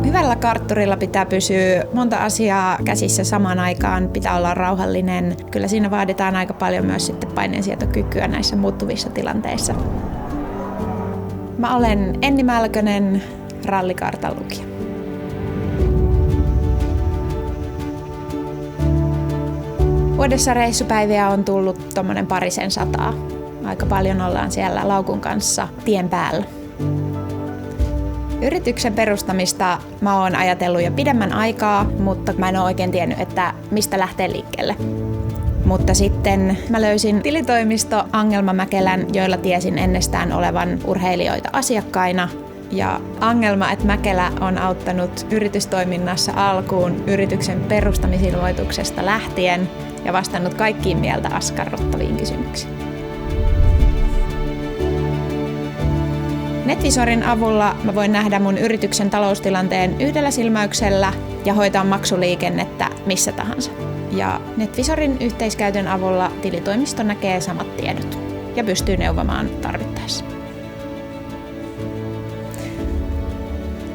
Hyvällä kartturilla pitää pysyä monta asiaa käsissä samaan aikaan, pitää olla rauhallinen. Kyllä siinä vaaditaan aika paljon myös sitten paineensietokykyä näissä muuttuvissa tilanteissa. Mä olen Enni Mälkönen, rallikartan lukija. Vuodessa reissupäiviä on tullut tommonen 200. Aika paljon ollaan siellä laukun kanssa tien päällä. Yrityksen perustamista mä oon ajatellut jo pidemmän aikaa, mutta mä en ole oikein tiennyt, että mistä lähtee liikkeelle. Mutta sitten mä löysin tilitoimisto Angelma Mäkelän, joilla tiesin ennestään olevan urheilijoita asiakkaina. Ja Angelma et Mäkelä on auttanut yritystoiminnassa alkuun yrityksen perustamisilmoituksesta lähtien ja vastannut kaikkiin mieltä askarruttaviin kysymyksiin. NetVisorin avulla mä voin nähdä mun yrityksen taloustilanteen yhdellä silmäyksellä ja hoitaa maksuliikennettä missä tahansa. Ja NetVisorin yhteiskäytön avulla tilitoimisto näkee samat tiedot ja pystyy neuvomaan tarvittaessa.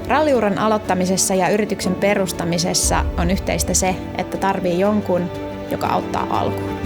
Ralliuran aloittamisessa ja yrityksen perustamisessa on yhteistä se, että tarvii jonkun, joka auttaa alkuun.